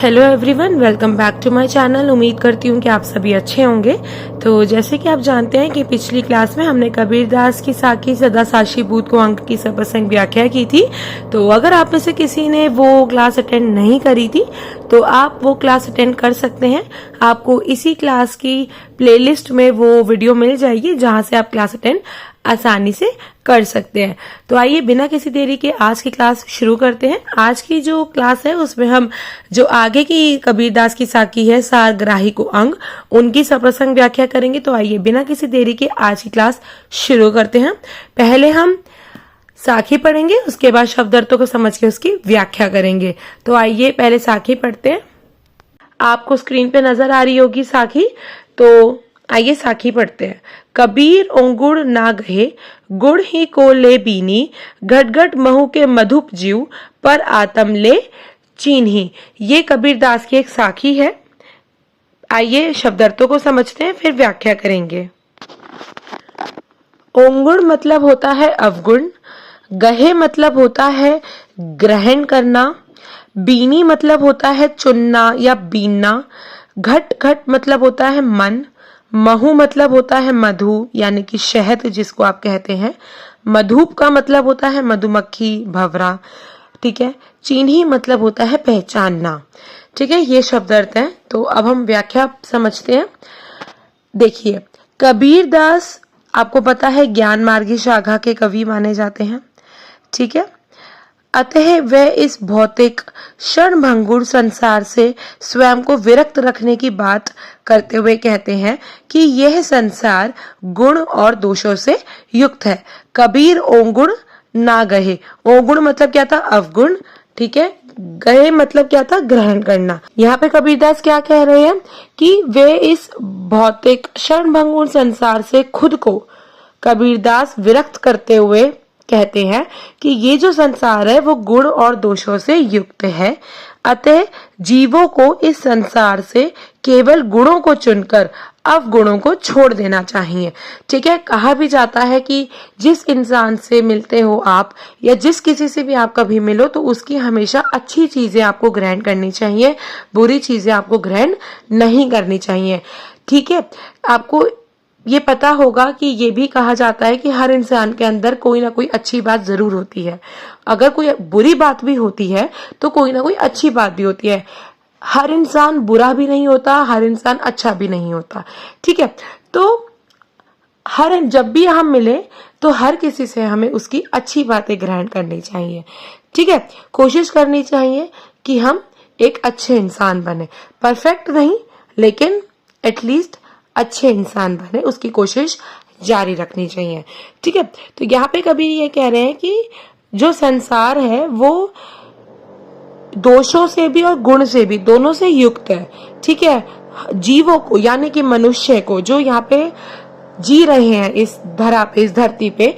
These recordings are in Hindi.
Hello everyone, welcome back to my channel. उम्मीद करती हूँ कि आप सभी अच्छे होंगे। तो जैसे कि आप जानते हैं कि पिछली क्लास में हमने कबीरदास की साखी सदा साशी बूट को अंक की सप्रसंग व्याख्या की थी। तो अगर आप में से किसी ने वो क्लास अटेंड नहीं करी थी तो आप वो क्लास अटेंड कर सकते हैं। आपको इसी क्लास की प्लेलिस्ट में वो वीडियो मिल जाएगी जहां से आप क्लास अटेंड आसानी से कर सकते हैं। तो आइए बिना किसी देरी के आज की क्लास शुरू करते हैं। आज की जो क्लास है उसमें हम जो आगे की कबीरदास की साखी है सार ग्राही को अंग, उनकी सप्रसंग व्याख्या करेंगे। तो आइए बिना किसी देरी के आज की क्लास शुरू करते हैं। पहले हम साखी पढ़ेंगे, उसके बाद शब्द अर्थों को समझ के उसकी व्याख्या करेंगे। तो आइए पहले साखी पढ़ते हैं। आपको स्क्रीन पे नजर आ रही होगी साखी। तो आइए साखी पढ़ते हैं। कबीर ओंगुड़ ना गहे, गुड़ ही को ले बीनी, घट घट महू के मधुप जीव, पर आत्म ले चीन्ही। ये कबीरदास की एक साखी है। आइए शब्दार्थों को समझते हैं, फिर व्याख्या करेंगे। ओंगुड़ मतलब होता है अवगुण, गहे मतलब होता है ग्रहण करना, बीनी मतलब होता है चुनना या बीनना, घट घट मतलब होता है मन, महू मतलब होता है मधु यानी कि शहद जिसको आप कहते हैं, मधुप का मतलब होता है मधुमक्खी भंवरा, ठीक है। चिन्ही मतलब होता है पहचानना, ठीक है। ये शब्द अर्थ है। तो अब हम व्याख्या समझते हैं। देखिए, कबीरदास आपको पता है ज्ञान मार्गी शाखा के कवि माने जाते हैं, ठीक है। अतः वह इस भौतिक क्षणभंगुर संसार से स्वयं को विरक्त रखने की बात करते हुए कहते हैं कि यह संसार गुण और दोषों से युक्त है। कबीर ओगुण ना गहे। ओगुण मतलब क्या था? अवगुण, ठीक है। गहे मतलब क्या था? ग्रहण करना। यहाँ पे कबीरदास क्या कह रहे हैं कि वे इस भौतिक क्षणभंगुर संसार से खुद को कबीरदास विरक्त करते हुए कहते हैं कि ये जो संसार है वो गुण और दोषों से युक्त है। अतः जीवों को इस संसार से केवल गुणों को चुनकर अवगुणों को छोड़ देना चाहिए, ठीक है। कहा भी जाता है कि जिस इंसान से मिलते हो आप या जिस किसी से भी आप कभी मिलो तो उसकी हमेशा अच्छी चीजें आपको ग्रहण करनी चाहिए, बुरी चीजें आपको ग्रहण नहीं करनी चाहिए, ठीक है। आपको ये पता होगा कि ये भी कहा जाता है कि हर इंसान के अंदर कोई ना कोई अच्छी बात जरूर होती है। अगर कोई बुरी बात भी होती है तो कोई ना कोई अच्छी बात भी होती है। हर इंसान बुरा भी नहीं होता, हर इंसान अच्छा भी नहीं होता, ठीक है। तो जब भी हम मिले तो हर किसी से हमें उसकी अच्छी बातें ग्रहण करनी चाहिए, ठीक है। कोशिश करनी चाहिए कि हम एक अच्छे इंसान बने, परफेक्ट नहीं लेकिन एटलीस्ट अच्छे इंसान बने, उसकी कोशिश जारी रखनी चाहिए, ठीक है। तो यहाँ पे कबीर ये कह रहे हैं कि जो संसार है वो दोषों से भी और गुण से भी दोनों से युक्त है, ठीक है। जीवों को यानी कि मनुष्य को जो यहाँ पे जी रहे हैं इस धरा पे, इस धरती पे,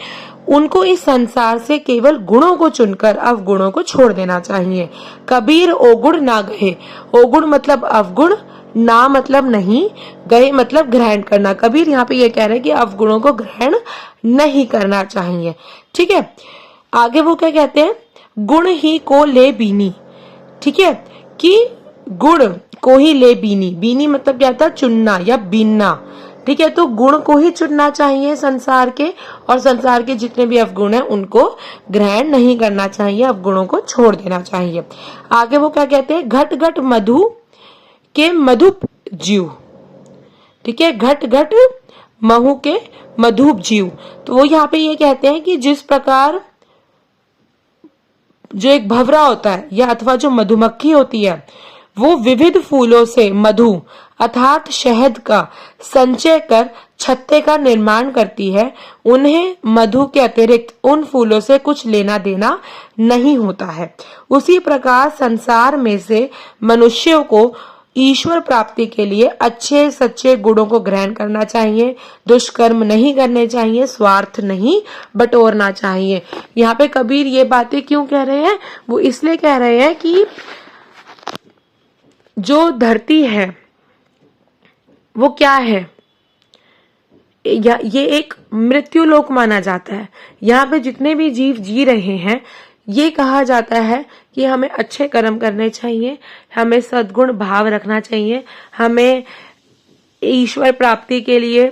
उनको इस संसार से केवल गुणों को चुनकर अवगुणों को छोड़ देना चाहिए। कबीर ओगुण ना गए। ओगुण मतलब अवगुण, ना मतलब नहीं, गए मतलब ग्रहण करना। कबीर यहाँ पे ये कह रहे हैं कि अवगुणों को ग्रहण नहीं करना चाहिए, ठीक है। आगे वो क्या कहते हैं? गुण ही को ले बीनी, ठीक है, कि गुण को ही ले बीनी। बीनी मतलब क्या था? चुनना या बीनना, ठीक है। तो गुण को ही चुनना चाहिए संसार के, और संसार के जितने भी अवगुण हैं उनको ग्रहण नहीं करना चाहिए, अवगुणों को छोड़ देना चाहिए। आगे वो क्या कहते हैं? घट घट मधु के मधुप जीव, ठीक है। घट घट महू के मधुप जीव। तो वो यहाँ पे ये कहते हैं कि जिस प्रकार जो एक भंवरा होता है या अथवा जो मधुमक्खी होती है वो विविध फूलों से मधु अर्थात शहद का संचय कर छत्ते का निर्माण करती है, उन्हें मधु के अतिरिक्त उन फूलों से कुछ लेना देना नहीं होता है। उसी प्रकार संसार में से मनुष्यों को ईश्वर प्राप्ति के लिए अच्छे सच्चे गुणों को ग्रहण करना चाहिए, दुष्कर्म नहीं करने चाहिए, स्वार्थ नहीं बटोरना चाहिए। यहाँ पे कबीर ये बातें क्यों कह रहे हैं? वो इसलिए कह रहे हैं कि जो धरती है वो क्या है? ये एक मृत्यु लोक माना जाता है। यहाँ पे जितने भी जीव जी रहे हैं ये कहा जाता है कि हमें अच्छे कर्म करने चाहिए, हमें सद्गुण भाव रखना चाहिए, हमें ईश्वर प्राप्ति के लिए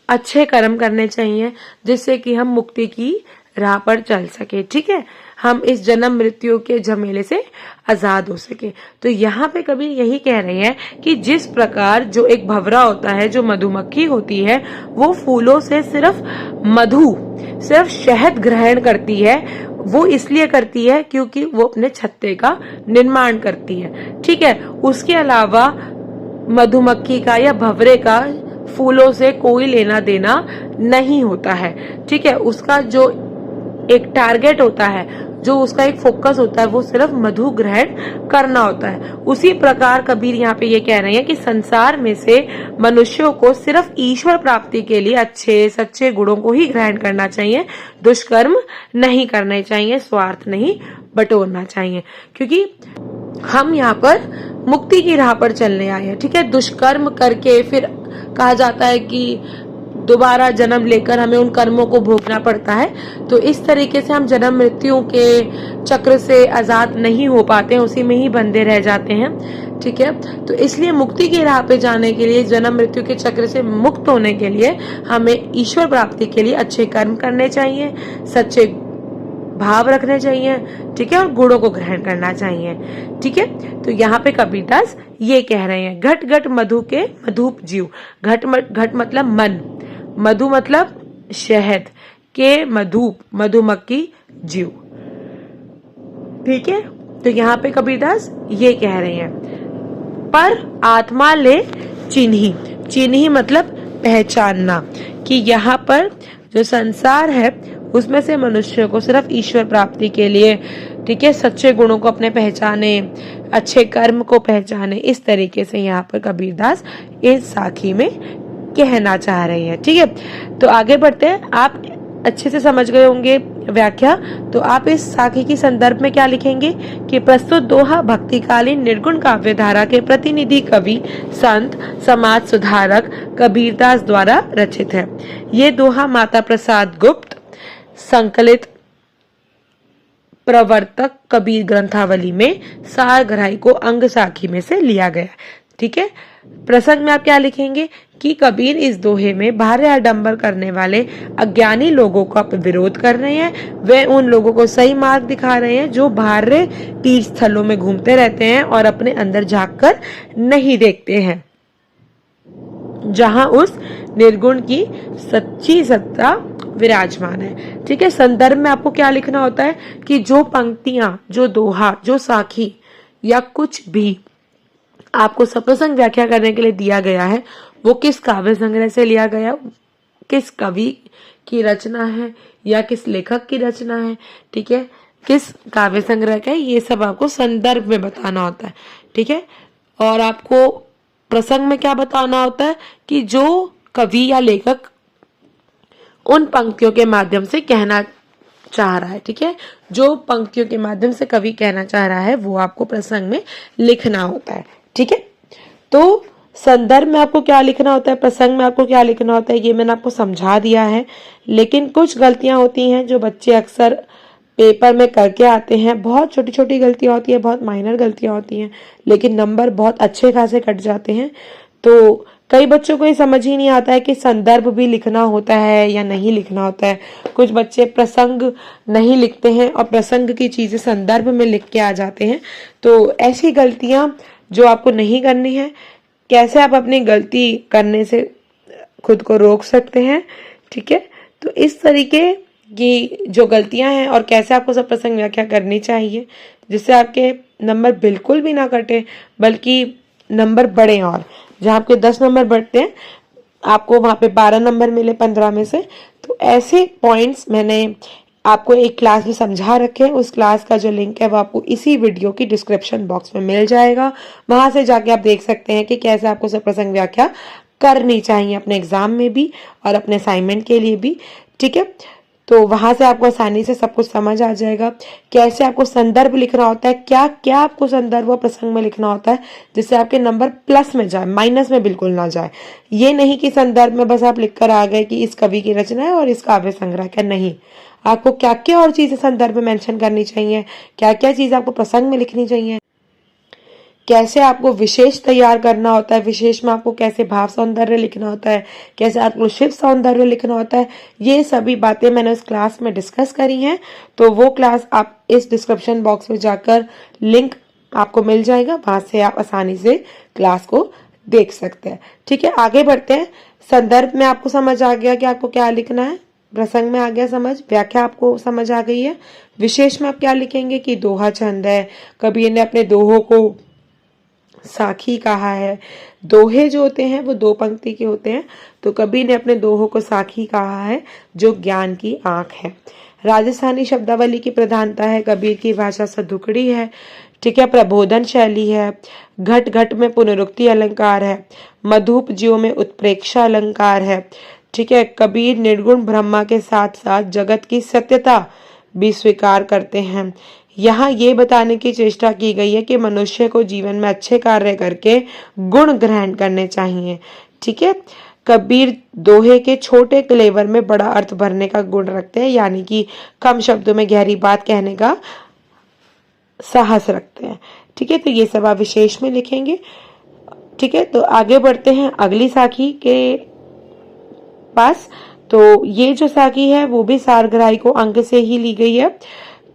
अच्छे कर्म करने चाहिए, जिससे कि हम मुक्ति की राह पर चल सके। ठीक है, हम इस जन्म मृत्यु के झमेले से आजाद हो सके। तो यहाँ पे कबीर यही कह रहे हैं कि जिस प्रकार जो एक भंवरा होता है, जो मधुमक्खी होती है, वो फूलों से सिर्फ मधु, सिर्फ शहद ग्रहण करती है। वो इसलिए करती है क्योंकि वो अपने छत्ते का निर्माण करती है। ठीक है, उसके अलावा मधुमक्खी का या भंवरे का फूलों से कोई लेना देना नहीं होता है। ठीक है, उसका जो एक टारगेट होता है, जो उसका एक फोकस होता है, वो सिर्फ मधु ग्रहण करना होता है। उसी प्रकार कबीर यहाँ पे ये कह रहे हैं कि संसार में से मनुष्यों को सिर्फ ईश्वर प्राप्ति के लिए अच्छे सच्चे गुणों को ही ग्रहण करना चाहिए, दुष्कर्म नहीं करने चाहिए, स्वार्थ नहीं बटोरना चाहिए, क्योंकि हम यहाँ पर मुक्ति की राह पर चलने आए हैं। ठीक है, दुष्कर्म करके फिर कहा जाता है कि दोबारा जन्म लेकर हमें उन कर्मों को भोगना पड़ता है। तो इस तरीके से हम जन्म मृत्यु के चक्र से आजाद नहीं हो पाते हैं, उसी में ही बंधे रह जाते हैं। ठीक है, तो इसलिए मुक्ति की राह पे जाने के लिए, जन्म मृत्यु के चक्र से मुक्त होने के लिए हमें ईश्वर प्राप्ति के लिए अच्छे कर्म करने चाहिए, सच्चे भाव रखने चाहिए। ठीक है, और गुणों को ग्रहण करना चाहिए। ठीक है, तो यहाँ पे कबीरदास ये कह रहे हैं, घट घट मधु के मधुप जीव। घट मतलब मन, मधु मतलब शहद, के मधुप मधुमक्खी जीव। ठीक है, तो यहाँ पे कबीरदास ये कह रहे हैं, पर आत्मा ले चिन्ही। चिन्ही मतलब पहचानना, कि यहाँ पर जो संसार है उसमें से मनुष्य को सिर्फ ईश्वर प्राप्ति के लिए, ठीक है, सच्चे गुणों को अपने पहचाने, अच्छे कर्म को पहचाने। इस तरीके से यहाँ पर कबीरदास इस साखी में कहना चाह रहे हैं। ठीक है, तो आगे बढ़ते हैं। आप अच्छे से समझ गए होंगे व्याख्या, तो आप इस साखी की संदर्भ में क्या लिखेंगे कि प्रस्तुत दोहा भक्तिकालीन निर्गुण काव्य धारा के प्रतिनिधि कवि, संत, समाज सुधारक कबीरदास द्वारा रचित है। ये दोहा माता प्रसाद गुप्त संकलित प्रवर्तक कबीर ग्रंथावली में सार ग्राही को अंग साखी में से लिया गया। ठीक है, प्रसंग में आप क्या लिखेंगे कि कबीर इस दोहे में बाहर आडंबर करने वाले अज्ञानी लोगों का विरोध कर रहे हैं। वे उन लोगों को सही मार्ग दिखा रहे हैं जो बाहर तीर्थ स्थलों में घूमते रहते हैं और अपने अंदर झांक कर नहीं देखते हैं, जहां उस निर्गुण की सच्ची सत्ता विराजमान है। ठीक है, संदर्भ में आपको क्या लिखना होता है कि जो पंक्तियां, जो दोहा, जो साखी या कुछ भी आपको सप्रसंग व्याख्या करने के लिए दिया गया है, वो किस काव्य संग्रह से लिया गया, किस कवि की रचना है या किस लेखक की रचना है, ठीक है, किस काव्य संग्रह का है, ये सब आपको संदर्भ में बताना होता है। ठीक है, और आपको प्रसंग में क्या बताना होता है कि जो कवि या लेखक उन पंक्तियों के माध्यम से कहना चाह रहा है। ठीक है, जो पंक्तियों के माध्यम से कवि कहना चाह रहा है वो आपको प्रसंग में लिखना होता है। ठीक है, तो संदर्भ में आपको क्या लिखना होता है, प्रसंग में आपको क्या लिखना होता है, ये मैंने आपको समझा दिया है। लेकिन कुछ गलतियां होती हैं जो बच्चे अक्सर पेपर में करके आते हैं। बहुत छोटी छोटी गलतियां होती है, बहुत माइनर गलतियां होती हैं, लेकिन नंबर बहुत अच्छे खासे कट जाते हैं। तो कई बच्चों को ये समझ ही नहीं आता है कि संदर्भ भी लिखना होता है या नहीं लिखना होता है। कुछ बच्चे प्रसंग नहीं लिखते हैं और प्रसंग की चीजें संदर्भ में लिख के आ जाते हैं। तो ऐसी गलतियां जो आपको नहीं करनी है, कैसे आप अपनी गलती करने से खुद को रोक सकते हैं। ठीक है, तो इस तरीके की जो गलतियां हैं और कैसे आपको सब प्रसंग व्याख्या करनी चाहिए जिससे आपके नंबर बिल्कुल भी ना कटे बल्कि नंबर बढ़े, और जहाँ आपके 10 नंबर बढ़ते हैं आपको वहां पे 12 नंबर मिले 15 में से। तो ऐसे पॉइंट्स मैंने आपको एक क्लास में समझा रखे हैं। उस क्लास का जो लिंक है वो आपको इसी वीडियो की डिस्क्रिप्शन बॉक्स में मिल जाएगा। वहां से जाके आप देख सकते हैं कि कैसे आपको सब प्रसंग व्याख्या करनी चाहिए अपने एग्जाम में भी और अपने असाइनमेंट के लिए भी। ठीक है, तो वहां से आपको आसानी से सब कुछ समझ आ जाएगा। कैसे आपको संदर्भ लिखना होता है, क्या क्या आपको संदर्भ और प्रसंग में लिखना होता है, जिससे आपके नंबर प्लस में जाए, माइनस में बिल्कुल ना जाए। ये नहीं कि संदर्भ में बस आप लिखकर आ गए कि इस कवि की रचना है और इस काव्य संग्रह का, नहीं। आपको क्या क्या और चीजें संदर्भ में मेंशन करनी चाहिए, क्या क्या चीज आपको प्रसंग में लिखनी चाहिए, कैसे आपको विशेष तैयार करना होता है, विशेष में आपको कैसे भाव सौंदर्य लिखना होता है, कैसे आपको शिव सौंदर्य लिखना होता है, ये सभी बातें मैंने उस क्लास में डिस्कस करी हैं। तो वो क्लास आप इस डिस्क्रिप्शन बॉक्स में जाकर लिंक आपको मिल जाएगा, वहां से आप आसानी से क्लास को देख सकते हैं। ठीक है, आगे बढ़ते हैं। संदर्भ में आपको समझ आ गया कि आपको क्या लिखना है, प्रसंग में आ गया समझ, व्याख्या आपको समझ आ गई है। विशेष में आप क्या लिखेंगे कि दोहा छंद है, कबीर ने अपने दोहों को साखी कहा है। दोहे जो होते हैं वो 2 पंक्ति के होते हैं, तो कबीर ने अपने दोहों को साखी कहा है, जो ज्ञान की आंख है। राजस्थानी शब्दावली की प्रधानता है, कबीर की भाषा सदुकड़ी है। ठीक है, प्रबोधन शैली है, घट घट में पुनरुक्ति अलंकार है, मधुप ज्यों में उत्प्रेक्षा अलंकार है। ठीक है, कबीर निर्गुण ब्रह्मा के साथ साथ जगत की सत्यता भी स्वीकार करते हैं। यहाँ ये बताने की चेष्टा की गई है कि मनुष्य को जीवन में अच्छे कार्य करके गुण ग्रहण करने चाहिए। ठीक है, कबीर दोहे के छोटे क्लेवर में बड़ा अर्थ भरने का गुण रखते हैं, यानी कि कम शब्दों में गहरी बात कहने का साहस रखते हैं। ठीक है, तो ये सब आप विशेष में लिखेंगे। ठीक है, तो आगे बढ़ते हैं अगली साखी के पास। तो ये जो साखी है वो भी सारग्राही को अंक से ही ली गई है।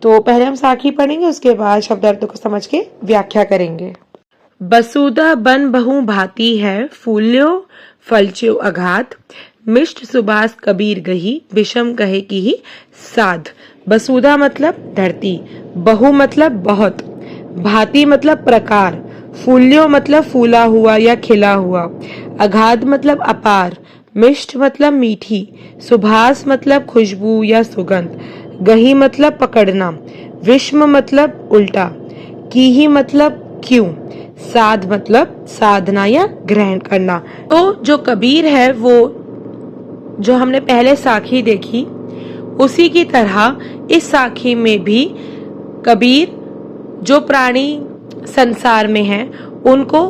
तो पहले हम साखी पढ़ेंगे, उसके बाद शब्दार्थ को समझ के व्याख्या करेंगे। बसुधा बन बहु भांति है, फूल्यो फलच्यो अघात, मिष्ट सुबास कबीर गही, विषम कहे की ही साध। बसुधा मतलब धरती, बहु मतलब बहुत, भांति मतलब प्रकार, फूल्यो मतलब फूला हुआ या खिला हुआ, अगाध मतलब अपार, मिष्ट मतलब मीठी, सुभाष मतलब खुशबू या सुगंध, गही मतलब पकड़ना, विषम मतलब उल्टा, की ही मतलब क्यों, साध मतलब साधना या ग्रहण करना। तो जो कबीर है वो जो हमने पहले साखी देखी उसी की तरह इस साखी में भी कबीर जो प्राणी संसार में हैं उनको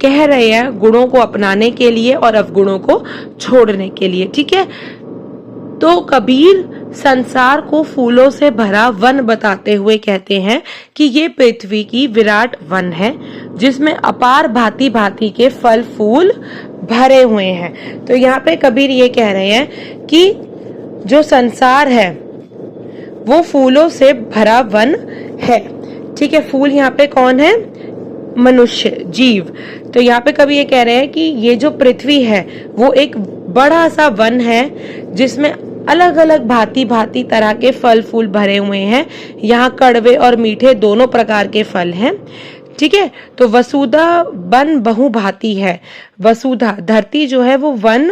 कह रहे हैं गुणों को अपनाने के लिए और अवगुणों को छोड़ने के लिए। ठीक है, तो कबीर संसार को फूलों से भरा वन बताते हुए कहते हैं कि ये पृथ्वी की विराट वन है, जिसमें अपार भांति भांति के फल फूल भरे हुए हैं। तो यहाँ पे कबीर ये कह रहे हैं कि जो संसार है वो फूलों से भरा वन है। ठीक है, फूल यहाँ पे कौन है, मनुष्य, जीव। तो यहाँ पे कभी ये कह रहे हैं कि ये जो पृथ्वी है वो एक बड़ा सा वन है, जिसमें अलग अलग भांति भांति तरह के फल फूल भरे हुए हैं। यहाँ कड़वे और मीठे दोनों प्रकार के फल हैं। ठीक है, तो वसुधा वन बहु भांति है। वसुधा धरती जो है वो वन,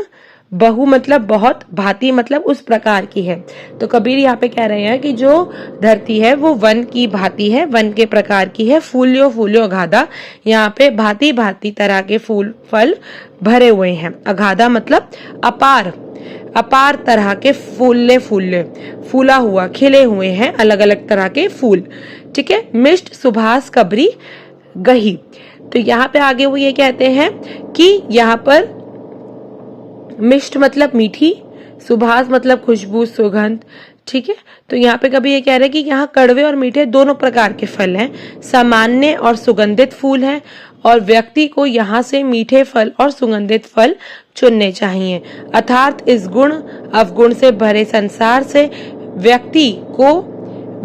बहु मतलब बहुत, भांति मतलब उस प्रकार की है। तो कबीर यहाँ पे कह रहे हैं कि जो धरती है वो वन की भांति है, वन के प्रकार की है। फूल्यो फूल्यो अगाधा, यहाँ पे भांति भांति तरह के फूल फल भरे हुए हैं। अगाधा मतलब अपार, अपार तरह के फूले फूले, फूला हुआ, खिले हुए हैं अलग अलग तरह के फूल। ठीक है, मिष्ट सुभाष कबरी गही। तो यहाँ पे आगे वो ये कहते हैं कि यहाँ पर मिष्ट मतलब मीठी, सुभाष मतलब खुशबू सुगंध। ठीक है, तो यहाँ पे कभी ये कह रहे हैं कि यहाँ कड़वे और मीठे दोनों प्रकार के फल हैं, सामान्य और सुगंधित फूल हैं, और व्यक्ति को यहाँ से मीठे फल और सुगंधित फल चुनने चाहिए। अर्थात इस गुण अवगुण से भरे संसार से व्यक्ति को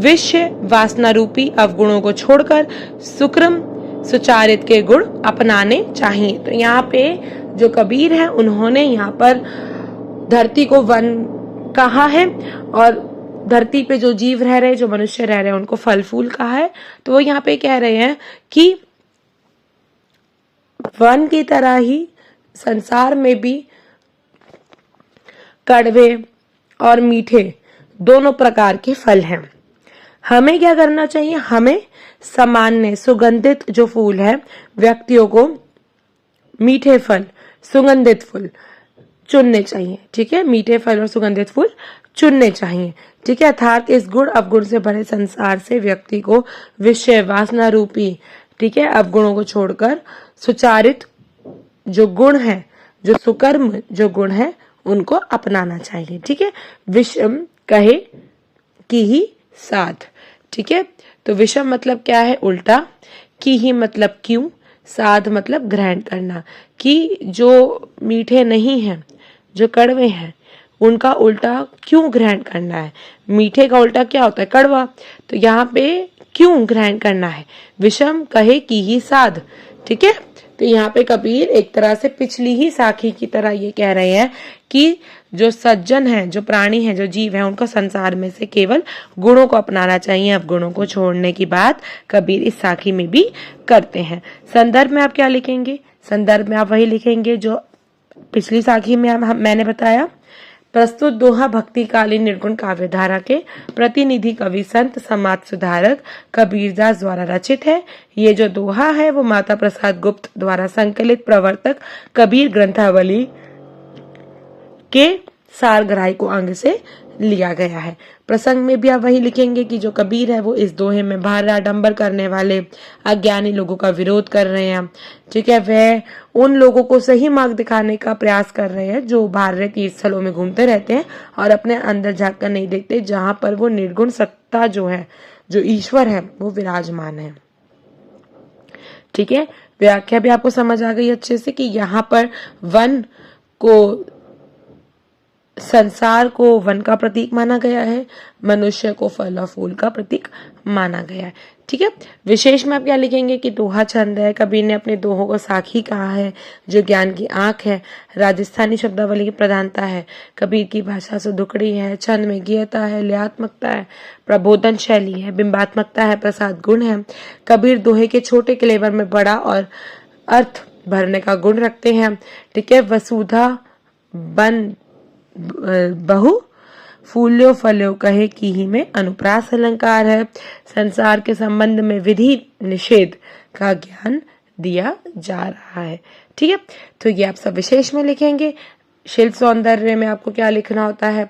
विषय वासना रूपी अवगुणों को छोड़कर सुक्रम सुचारित के गुण अपनाने चाहिए। तो यहाँ पे जो कबीर है उन्होंने यहाँ पर धरती को वन कहा है, और धरती पे जो जीव रह रहे, जो मनुष्य रह रहे हैं, उनको फल फूल कहा है। तो वो यहाँ पे कह रहे हैं कि वन की तरह ही संसार में भी कड़वे और मीठे दोनों प्रकार के फल हैं। हमें क्या करना चाहिए, हमें सामान्य सुगंधित जो फूल है, व्यक्तियों को मीठे फल सुगंधित फूल चुनने चाहिए। ठीक है, मीठे फल और सुगंधित फूल चुनने चाहिए। ठीक है, अर्थात इस गुण अवगुण से भरे संसार से व्यक्ति को विषय वासना रूपी, ठीक है, अवगुणों को छोड़कर सुचारित जो गुण है, जो सुकर्म जो गुण है, उनको अपनाना चाहिए। ठीक है, विषम कहे की ही साध। ठीक है, तो विषम मतलब क्या है? उल्टा। की ही मतलब क्यों, साध मतलब ग्रहण करना। कि जो मीठे नहीं हैं, जो कड़वे हैं, उनका उल्टा क्यों ग्रहण करना है? मीठे का उल्टा क्या होता है? कड़वा। तो यहाँ पे क्यों ग्रहण करना है? विषम कहे की ही साध। ठीक है, तो यहाँ पे कबीर एक तरह से पिछली ही साखी की तरह ये कह रहे हैं कि जो सज्जन है, जो प्राणी है, जो जीव है, उनको संसार में से केवल गुणों को अपनाना चाहिए, अवगुणों को छोड़ने की बात कबीर इस साखी में भी करते हैं। संदर्भ में आप क्या लिखेंगे? संदर्भ में आप वही लिखेंगे जो पिछली साखी में मैंने बताया। प्रस्तुत दोहा भक्तिकालीन निर्गुण काव्यधारा के प्रतिनिधि कवि संत समाज सुधारक कबीरदास द्वारा रचित है। ये जो दोहा है वो माता प्रसाद गुप्त द्वारा संकलित प्रवर्तक कबीर ग्रंथावली के सारग्राही अंग से लिया गया है। प्रसंग में भी आप वही लिखेंगे कि जो कबीर है वो इस दोहे में भार्य आडंबर करने वाले अज्ञानी लोगों का विरोध कर रहे हैं। ठीक है, वह उन लोगों को सही मार्ग दिखाने का प्रयास कर रहे हैं जो भार्य तीर्थ स्थलों में घूमते रहते हैं और अपने अंदर झांक कर नहीं देखते, जहां पर वो निर्गुण सत्ता जो है, जो ईश्वर है, वो विराजमान है। ठीक है, व्याख्या भी आपको समझ आ गई अच्छे से कि यहाँ पर वन को, संसार को वन का प्रतीक माना गया है, मनुष्य को फल और फूल का प्रतीक माना गया है। ठीक है, विशेष में आप क्या लिखेंगे कि दोहा छंद है, कबीर ने अपने दोहों को साखी कहा है जो ज्ञान की आंख है, राजस्थानी शब्दावली की प्रधानता है, कबीर की भाषा सुदुखड़ी है, छंद में गीयता है, लयात्मकता है, प्रबोधन शैली है, बिंबात्मकता है, प्रसाद गुण है। कबीर दोहे के छोटे क्लेवर में बड़ा और अर्थ भरने का गुण रखते हैं। ठीक है, वसुधा बन बहु फूल्यो फल्यो कहे की ही में अनुप्रास अलंकार है। संसार के संबंध में विधि निषेध का ज्ञान दिया जा रहा है। ठीक है, तो ये आप सब विशेष में लिखेंगे। शिल्प सौंदर्य में आपको क्या लिखना होता है?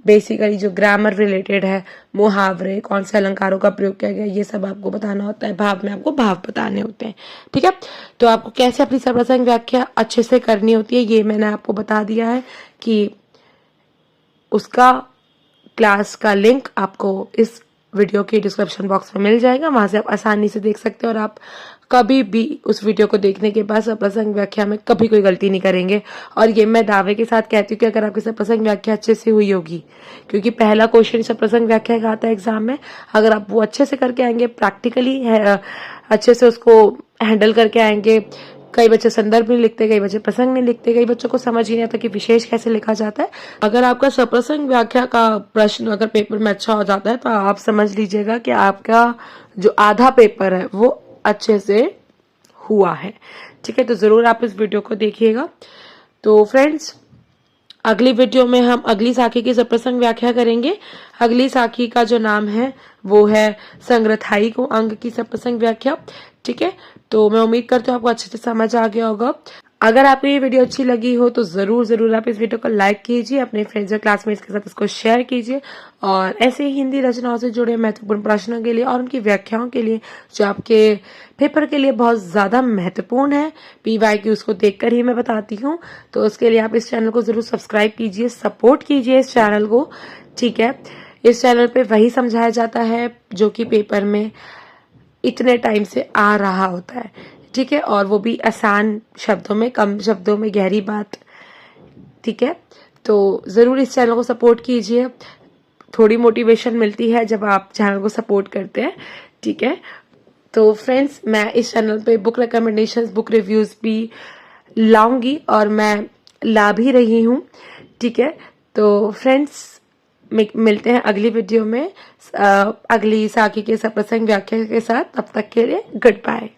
बेसिकली जो ग्रामर रिलेटेड है, मुहावरे, कौन से अलंकारों का प्रयोग किया गया, ये सब आपको बताना होता है। भाव में आपको भाव बताने होते हैं। ठीक है, तो आपको कैसे अपनी सप्रसंग व्याख्या अच्छे से करनी होती है ये मैंने आपको बता दिया है कि उसका क्लास का लिंक आपको इस वीडियो के डिस्क्रिप्शन बॉक्स में मिल जाएगा, वहां से आप आसानी से देख सकते हैं और आप कभी भी उस वीडियो को देखने के बाद सप्रसंग व्याख्या में कभी कोई गलती नहीं करेंगे। और ये मैं दावे के साथ कहती हूँ कि अगर आपकी सप्रसंग व्याख्या अच्छे से हुई होगी, क्योंकि पहला क्वेश्चन सप्रसंग व्याख्या का आता है एग्जाम में, अगर आप वो अच्छे से करके आएंगे, प्रैक्टिकली अच्छे से उसको हैंडल करके आएंगे, कई बच्चे संदर्भ नहीं लिखते, कई बच्चे प्रसंग नहीं लिखते, कई बच्चों को समझ ही नहीं आता कि विशेष कैसे लिखा जाता है। अगर आपका सप्रसंग व्याख्या का प्रश्न अगर पेपर में अच्छा हो जाता है तो आप समझ लीजिएगा कि आपका जो आधा पेपर है वो अच्छे से हुआ है। ठीक है, तो जरूर आप इस वीडियो को देखिएगा। तो फ्रेंड्स, अगली वीडियो में हम अगली साखी की सप्रसंग व्याख्या करेंगे। अगली साखी का जो नाम है वो है संग्रथाई को अंग की सप्रसंग व्याख्या। ठीक है, तो मैं उम्मीद करती हूँ आपको अच्छे से समझ आ गया होगा। अगर आपको ये वीडियो अच्छी लगी हो तो जरूर आप इस वीडियो को लाइक कीजिए, अपने फ्रेंड्स और क्लासमेट्स के साथ इसको शेयर कीजिए और ऐसे ही हिंदी रचनाओं से जुड़े महत्वपूर्ण प्रश्नों के लिए और उनकी व्याख्याओं के लिए जो आपके पेपर के लिए बहुत ज्यादा महत्वपूर्ण है, PYQ उसको देखकर ही मैं बताती हूँ, तो उसके लिए आप इस चैनल को जरूर सब्सक्राइब कीजिए, सपोर्ट कीजिए इस चैनल को। ठीक है, इस चैनल पे वही समझाया जाता है जो कि पेपर में इतने टाइम से आ रहा होता है। ठीक है, और वो भी आसान शब्दों में, कम शब्दों में गहरी बात। ठीक है, तो जरूर इस चैनल को सपोर्ट कीजिए, थोड़ी मोटिवेशन मिलती है जब आप चैनल को सपोर्ट करते हैं। ठीक है, तो फ्रेंड्स, मैं इस चैनल पे बुक रिकमेंडेशंस, बुक रिव्यूज भी लाऊंगी और मैं ला भी रही हूँ। ठीक है, तो फ्रेंड्स, मिलते हैं अगली वीडियो में अगली साखी के सप्रसंग व्याख्या के साथ। तब तक के लिए गुड बाय।